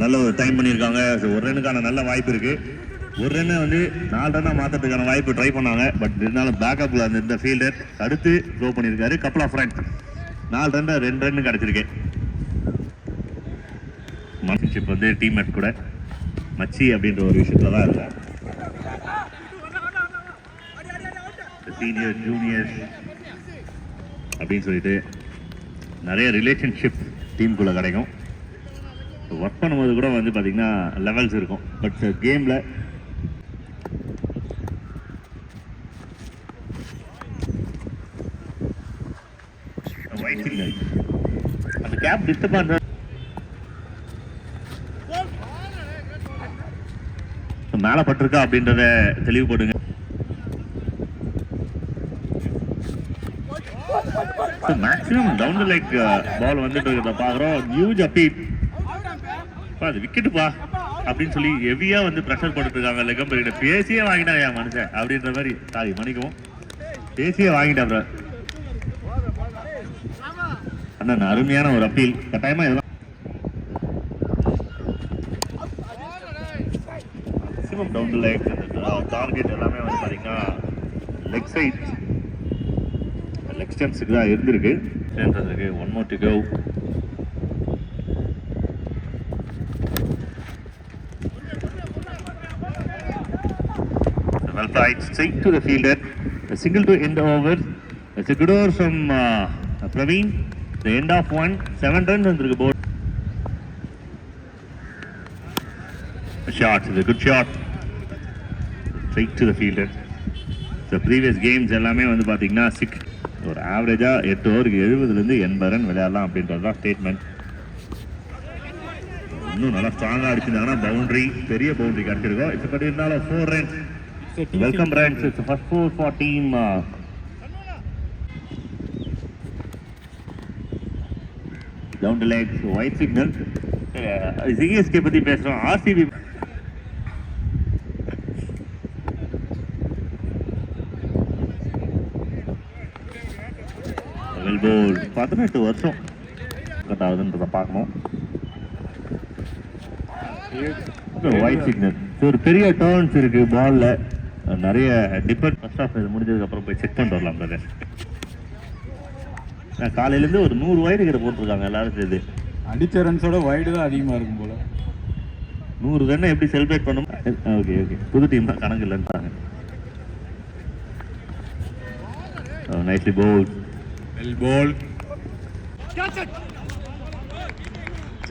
நல்ல ஒரு டைம் பண்ணியிருக்காங்க. ஒரு ரன்னுக்கான நல்ல வாய்ப்பு இருக்கு. ஒரு ரன்னை வந்து 4 ரன்னா மாற்றத்துக்கான வாய்ப்பு ட்ரை பண்ணாங்க. பட் இருந்தாலும் பேக்கப்ல இருந்த ஃபீல்டர் அடுத்து த்ரோ பண்ணியிருக்காரு. Couple of run, 4 run 2 run கிடைச்சிருக்கு. மன்ஷிப் வந்து டீம்மேட் கூட மச்சி அப்படின்ற ஒரு விஷயத்துல தான் இருக்கும். சீனியர் ஜூனியர் அப்படின்னு சொல்லிட்டு நிறைய ரிலேஷன்ஷிப் டீமுக்குள்ளே கிடைக்கும். ஒர்க் பண்ணும்போது கூட வந்து பார்த்தீங்கன்னா லெவல்ஸ் இருக்கும். பட் கேமில் ஒயிட் சிக்னல் அந்த கேப் டிஸ்டர்ப் பண்ணுற மேலே பட்டிருக்கா அப்படின்றத தெளிவுபடுங்க. மேக்ஸிமம் டவுன் த லைக் பால் வந்துட்டு இருக்கிறத பார்க்குறோம். நியூஜ் அப்பீல் அது விக்கெட்டுப்பா அப்படின்னு சொல்லி ஹெவியாக வந்து ப்ரெஷர் போட்டுருக்காங்க. லெகம்பரிகிட்ட பேசியே வாங்கிட்டாங்க என் மனுஷன் அப்படின்ற மாதிரி. சாரி மன்னிக்கவும், பேசியே வாங்கிட்டா அண்ணன். அருமையான ஒரு அப்பீல். கட்டாயமா இதெல்லாம் maximum down the like target எல்லாமே வந்து பார்த்தீங்கன்னா லெக் சைட் லெக் ஸ்டெம்ஸுக்கு தான் இருந்திருக்கு. சேர்ந்ததுக்கு 1 more to go. Well played, straight to the fielder. A single to end over. It's a good over from Praveen. The end of 1, 7 runs on the board. A shot, it's a good shot. Straight to the fielder. The previous games எல்லாமே வந்து பார்த்தீங்கன்னா 6 ஒரு ஆவரேஜா 8 ஓவருக்கு 70லேருந்து 80 run விளையாடலாம் அப்படின்றது தான் statement. இன்னும் நல்லா ஸ்ட்ராங்காக அடிச்சிருந்தாங்கன்னா பவுண்டரி, பெரிய பவுண்டரி கிடைச்சிருக்கோம். இப்போ பட் இருந்தாலும் 4 runs. Welcome runs. It's first 4 for team. Down to like white signal. CSK பற்றி பேசுகிறோம். ஆர்சிபி வெல்போல் 18 வருஷம் கட் ஆகுதுன்றதை பார்க்கணும். White signal. ஒரு பெரிய டர்ன்ஸ் இருக்கு பால்ல. நிறைய டிபெண்ட் ஃபர்ஸ்ட் ஆஃப் இது முடிஞ்சதுக்கு அப்புறம் போய் செக் பண்ணிட்டு வரலாம் பிரதர். காலையிலேருந்து ஒரு 100 வைடு கிட்ட போட்டிருக்காங்க எல்லாரும் சேர்ந்து. அடிச்ச ரன்ஸோட வைடு தான் அதிகமாக இருக்கும் போல. 100 ரன்னை எப்படி செலிப்ரேட் பண்ணும்? ஓகே ஓகே, புது டீம் தான் கணக்கு இல்லைன்றாங்க. Nicely bowled. Ball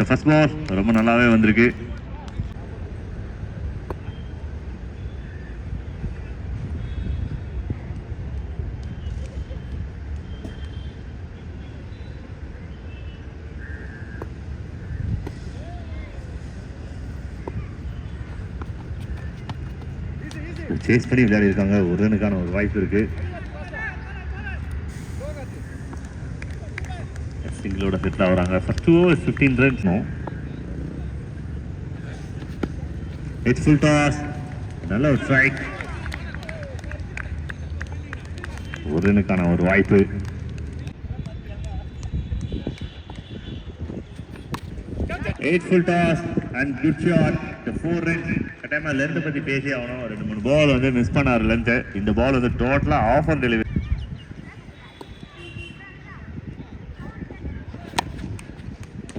first ball ரொம்ப நல்லாவே வந்திருக்கு. சேஸ் பண்ணி விளையாடி இருக்காங்க. ஒரு ரனுக்கான ஒரு வாய்ப்பு இருக்கு. சிங்கிளோட செட்டில் ஆகிறாங்க. First over 15 runs. It's full toss. நல்ல ஒரு ஸ்ட்ரைக். ஒரு ரனுக்கான ஒரு வாய்ப்பு. full toss and good shot. The 4 runs. கட்டாயமா லென்த் பத்தி பேசி ஆகணும். 2-3 பால் வந்து மிஸ் பண்ணாரு லென்த். இந்த பால் வந்து totally off on delivery.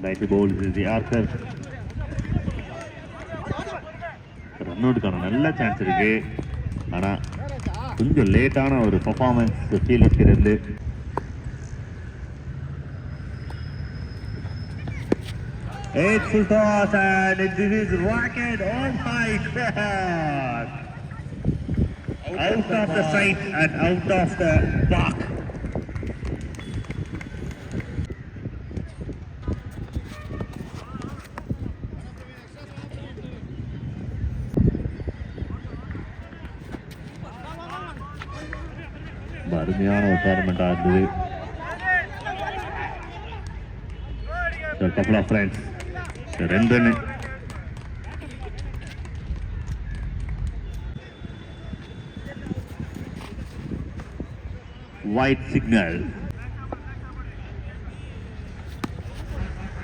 Right ball is the Archer. Run அவுட்டுக்கான நல்ல சான்ஸ் இருக்கு. ஆனா கொஞ்சம் லேட்டான ஒரு பெர்ஃபார்மன்ஸ் ஃபீல்டர்ஸ்க்கு இருந்து. Full toss and this is rocket. Oh my God! Out of the sight and out of the park. அருமையான ஒரு டோர்னமெண்டா இருந்தது. A couple of runs. 2 run. White signal.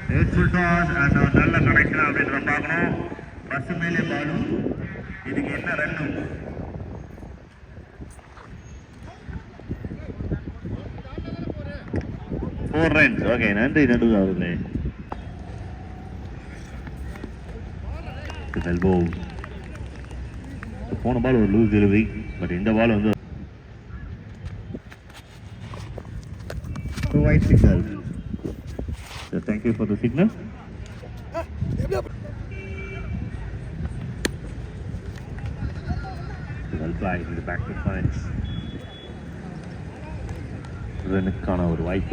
Full toss and நல்ல கனெக்ஷன் அப்படின்ற பார்க்கணும். பஸ் மேலே பாலும் இதுக்கு என்ன ரன்னு? 4 runs. ஓகே, நன்றி நடுவு அவர்களே. எல்போ போன பால் ஒரு லூஸ் டெலிவரி, பட் இந்த பால் வந்து white signal. So thank you for the signal. Well played in the back to fence. ரனுக்கான ஒரு வாய்ப்பு.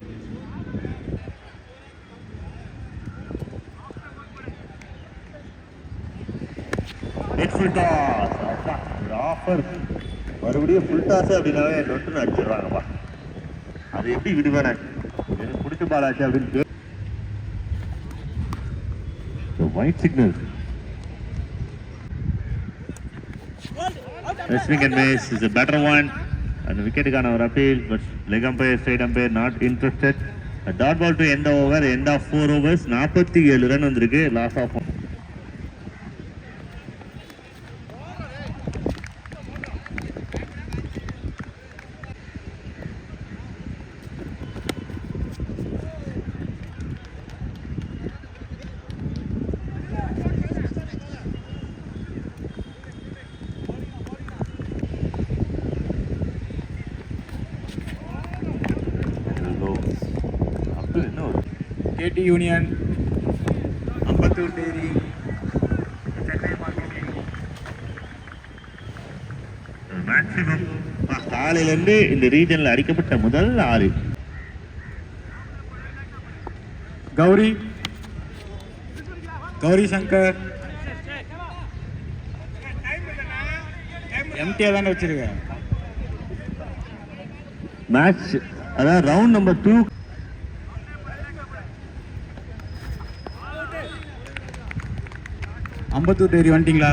Full toss. அப்பா, ஒரு ஆஃபர் மறுபடியும் ஃபுல் டாஸ் அப்படின்னாவே நொட்டுன்னு அடிச்சிடுவாங்கப்பா. அது எப்படி விடுவேன்? எனக்கு பிடிச்ச பால் ஆச்சு அப்படின்னு white signal. Swing and miss is a better one. And the wicket got our appeal, but leg umpire, straight umpire not interested. A dot ball to end the over, end of 4 overs. 47 run வந்திருக்கு, loss of 1. KT union, Ambattur dairy, Chennai marketing. Maximum காலையிலேருந்து இந்த ரீஜனில் அடிக்கப்பட்ட முதல் 6. கௌரி சங்கர் எம்டியா தானே வச்சிருக்கேன். Match அதாவது ரவுண்ட் நம்பர் 2. அம்பத்தூர் டெய்ரி வந்துட்டீங்களா?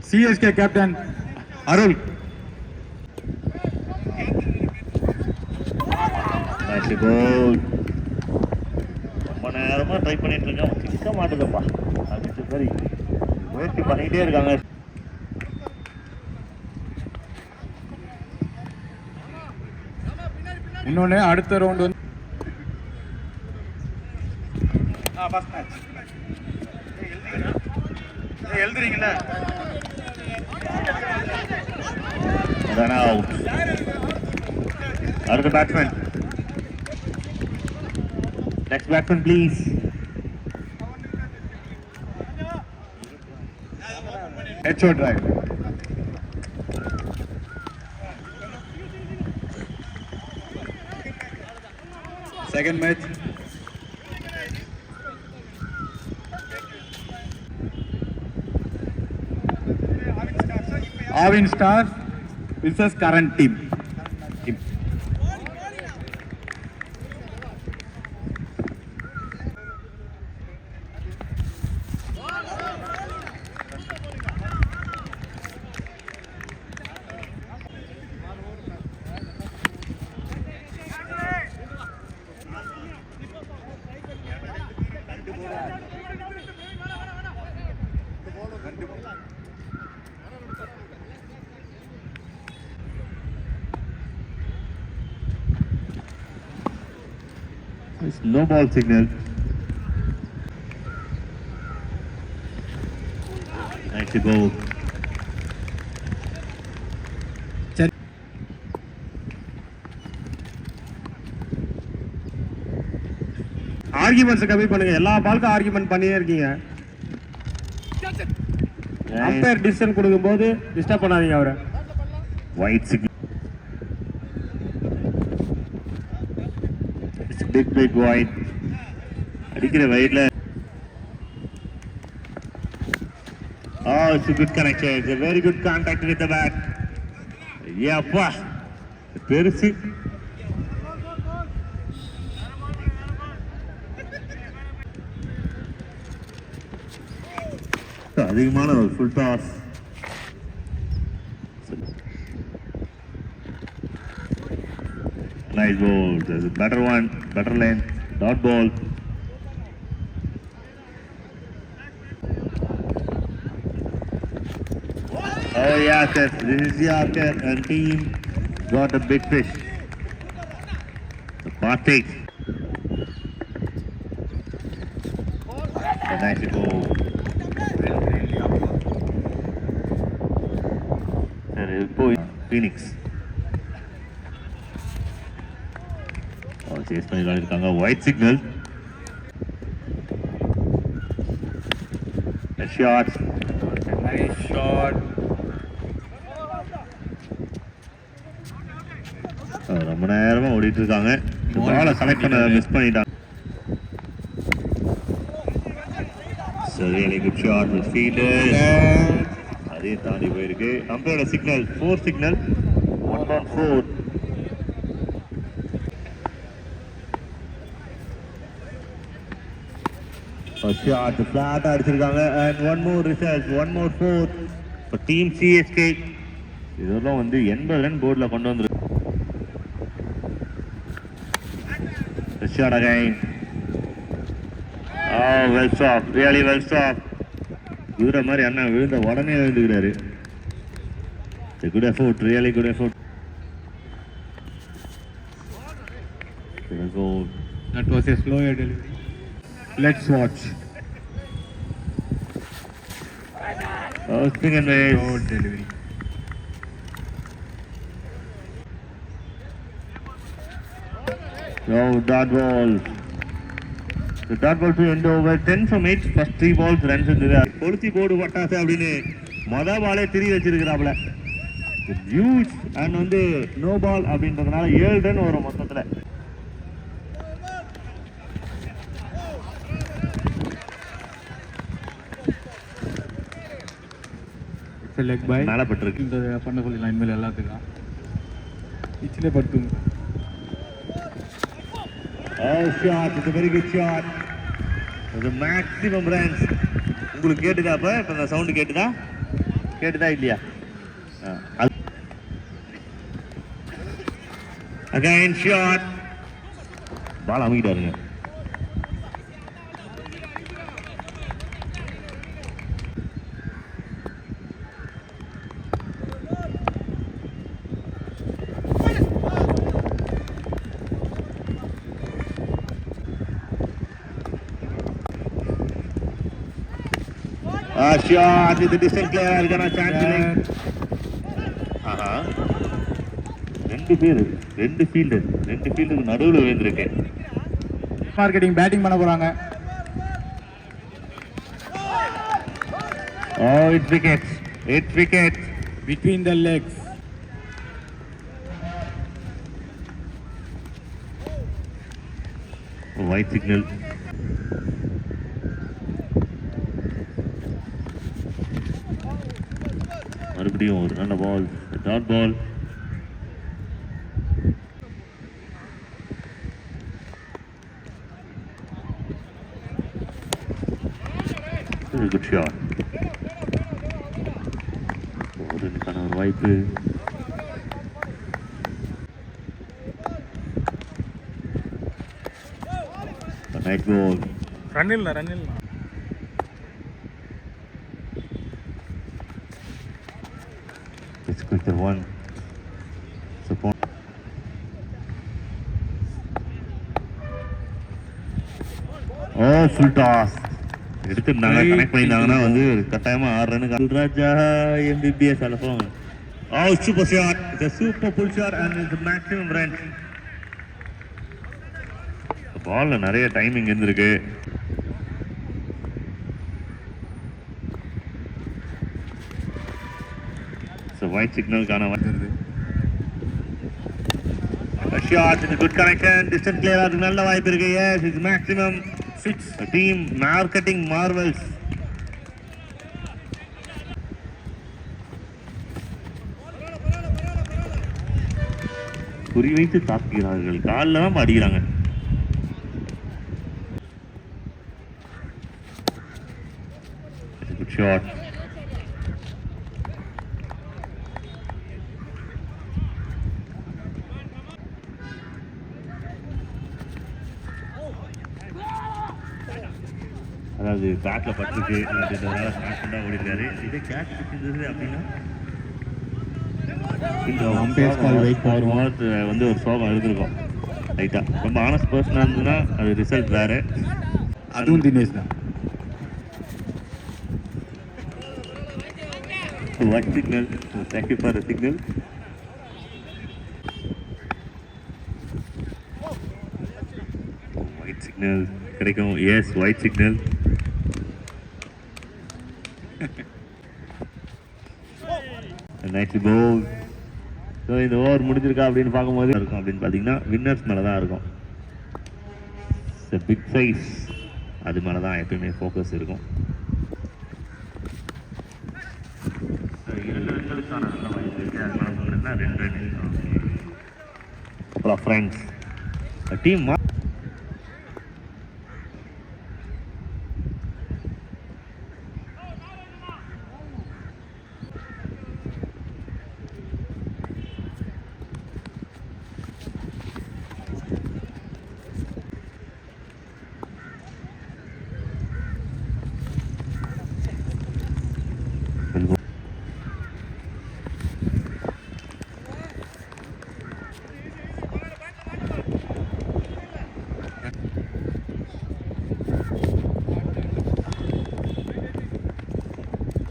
சிஎஸ்கே கேப்டன் அருள். ரொம்ப நேரமா ட்ரை பண்ணிட்டு இருக்கேன், சிக்க மாட்டேதுப்பா. அது சரி, முயற்சி பண்ணிக்கிட்டே இருக்காங்க. இன்னொன்று அடுத்த ரவுண்ட் வந்து ஃபர்ஸ்ட் மேட்ச் எழுதுறீங்களா? Run out. Out of the batsman. Next batsman, please. HO drive. Second match. Avin Stars versus current team. It's no ball signal. Nice goal. Arguments கம்மி பண்ணுங்க. எல்லா பாலுக்கும் ஆர்கியூமெண்ட் பண்ணியே இருக்கீங்க. அம்பையர் டிசிஷன் கொடுக்கும்போது disturb பண்ணாதீங்க அவரை. White signal. It's big white. அடிக்கிற வயட்ல. Oh, it's a good connection. It's a very good contact with the bat. Yeah, pa. பெருசு. அதிகமான ஒரு full toss. Nice ball. There's a better one, better lane. Dot ball. Oh yeah, sir. This is Yorker and team got a big fish. The Bartik. A nice goal. There is Phoenix. Chase பண்ணி விளையாடிருக்காங்க. White signal. Shot. Nice shot. ரொம்ப நேரமா ஓடிட்டு இருக்காங்க. பாலை connect பண்ண miss பண்ணிட்டாங்க. really good shot with fielders. அதே தாண்டி போயிருக்கு. அம்பையோட signal 4 signal 1-4. A shot flat அடிச்சிருக்காங்க and one more result, one more fourth for team CSK. இதெல்லாம் வந்து 80 ரன் போர்டுல கொண்டு வந்திருக்கு. The shot again. Oh, well stopped, really well stopped. குதிரை மாதிரி அண்ணா விழுந்த உடனே எழுந்துக்கிறாரு. Good effort, really good effort. That was a slow delivery. Let's watch. Oh, swing and miss. Slow delivery. No, dot ball. The dot ball to end over 10 from 8. First 3 balls runs இருந்தது. கொளுத்தி போடு பட்டாசு அப்படின்னு மொத பாலே திரி வச்சிருக்கிறாப்ல. Huge and வந்து no ball அப்படின்றதுனால 7 run வரும் மொத்தத்துல. Leg by மேல பட்டிருக்கு. இந்த பண்ண சொல்லி லைன் மேல எல்லாத்துக்கும் இச்சிலே படுத்துங்க. Oh shot, it's a very good shot. The maximum runs. உங்களுக்கு கேட்டுதா அப்ப இந்த சவுண்ட் கேட்டுதா இல்லையா? Again shot. Ball அமுக்கிட்டாருங்க. Shot with the distant player gonna chance. ரெண்டு ஃபீல்டுக்கு நடுவுல விழுந்திருக்கு. மார்க்கெட்டிங் பேட்டிங் பண்ண போறாங்க. Oh, it's wickets between the legs. White signal. மறுபடியும் ஒரு நல்ல ball, dot ball. Good shot. ஒரு வாய்ப்பு. நைட் கோல். ரன் இல்ல It's quicker one. Support. Oh, full toss. எடுத்துட்டாங்க, கனெக்ட் பண்ணிட்டாங்கன்னா வந்து கட்டாயமா 6 ரன். குல்ராஜா MBBS அலப்போங்க. Oh, super shot. It's a super full shot and it's the maximum run. பால்ல நிறைய டைமிங் இருந்திருக்கு. White signal காண வந்தது. A shot, it's a good connection. Distant player அதுக்கு நல்ல வாய்ப்பு இருக்கு. Yes, it's maximum 6. Team marketing marvels. குறி வைத்து தாக்குகிறார்கள். கால்ல தான் அடிக்கிறாங்க. It's a good shot. அதாவது பேட்டில் பட்டிருக்கு அப்படின்றதுனால கான்ஃபிடண்டாக ஓடிருக்காரு. இதே கேட்ச் இருந்தது அப்படின்னா Umpires call wait for ஒரு முகத்து வந்து ஒரு சோகம் இருந்திருக்கும் ரைட்டாக. ரொம்ப ஆனஸ்ட் பர்சனாக இருந்ததுன்னா அது ரிசல்ட் வேறு. அதுவும் தினேஷ் தான். White signal. Thank you for the signal. White signal. கிடைக்கும். Yes, white signal. Nicely bowled. So இந்த ஓவர் முடிஞ்சிருக்கா அப்படின்னு பார்க்கும்போது இருக்கும் அப்படின்னு பார்த்தீங்கன்னா வின்னர்ஸ் மேலே தான் இருக்கும். பிக் சைஸ் அது மேலே தான் எப்பயுமே ஃபோக்கஸ் இருக்கும். Friends team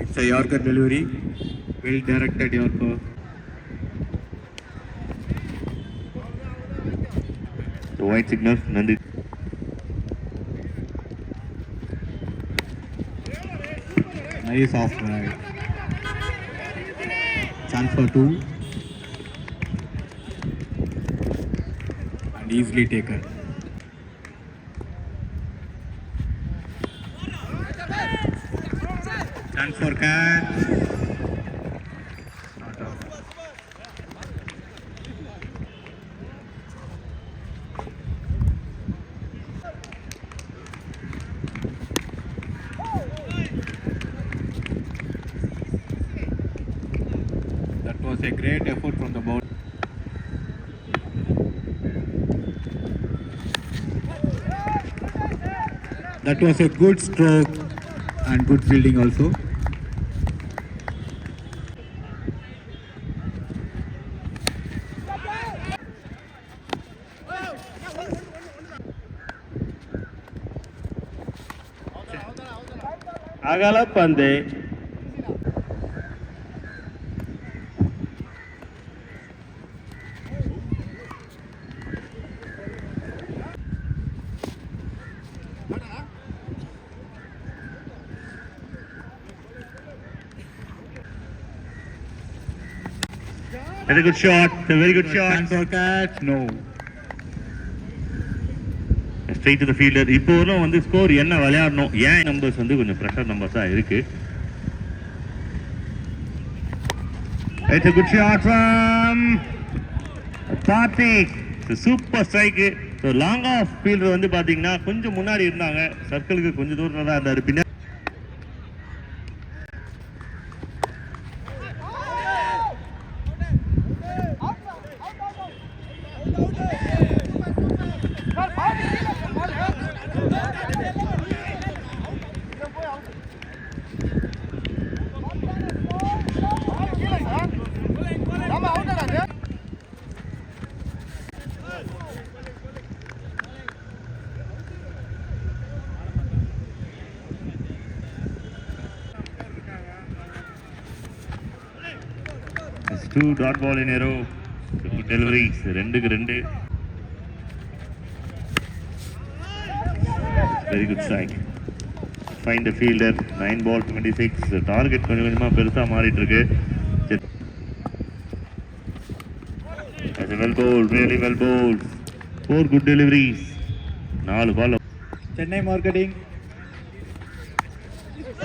It's a Yorker delivery. Well directed Yorker. white signal. நன்றி. Nice off right. Chance for 2. And easily taken. Chance for catch. Not out. That was a great effort from the bowler. That was a good stroke and good fielding also. அகல பந்து. Very good shot. A very good shot. Chance for catch. No. Straight to the fielder. இப்போ வரலும் வந்து score என்ன விளையாடணும், ஏன் numbers வந்து கொஞ்சம் ப்ரெஷர் நம்பர்ஸாக இருக்கு. It's a good shot from Karthik. Super strike. So long off fielder வந்து பார்த்தீங்கன்னா கொஞ்சம் முன்னாடி இருந்தாங்க, சர்க்கிளுக்கு கொஞ்சம் தூரம் தான் இருந்தார். பின்னாடி two dot ball in a row. Good deliveries. 2-2. Very good strike. Find the fielder. 9 ball 26. Target கொஞ்சம் கொஞ்சமா பெருசா மாறிட்டு இருக்கு. That's a well bowled, really well bowled. 4 good deliveries. 4 ball. Chennai marketing.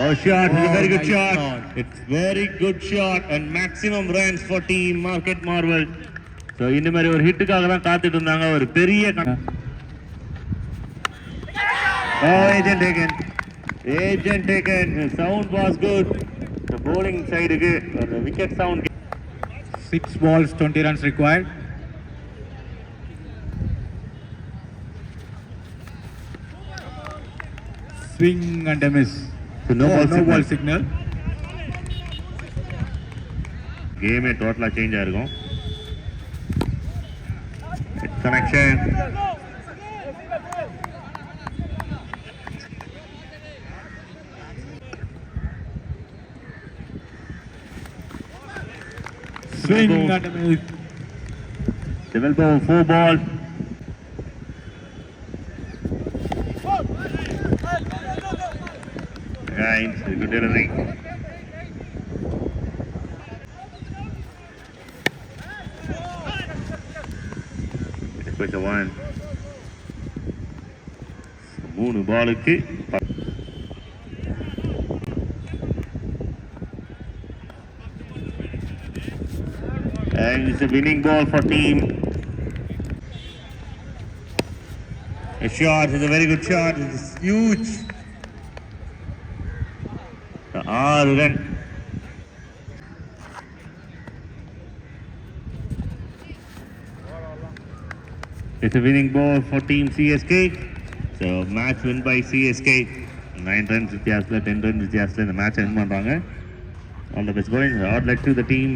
Oh, shot. It's a very good nice shot. shot. It's very good shot and maximum runs for team Market Marvel. So இந்த மாதிரி ஒரு ஹிட்டுக்காக தான் காத்துட்டு இருந்தாங்க. ஒரு பெரிய agent taken. Agent taken. The sound was good. The bowling side க்கு the wicket sound. 6 balls, 20 runs required. swing and a miss. So no ball no signal. ball signal. கேமே டோட்டலா சேஞ்ச் ஆயிருக்கும். Connection Swing and a miss. level ball 4 ball. Right, good delivery. With the one. 3 பாலுக்கு and it's a winning ball for team. A shot is a very good shot. It's huge. 6 run. It's a winning ball for team CSK. So match win by CSK. 9 runs வித்தியாசத்துல 10 runs வித்தியாசத்துல இந்த match win பண்றாங்க. All the best going. Hard luck to the team.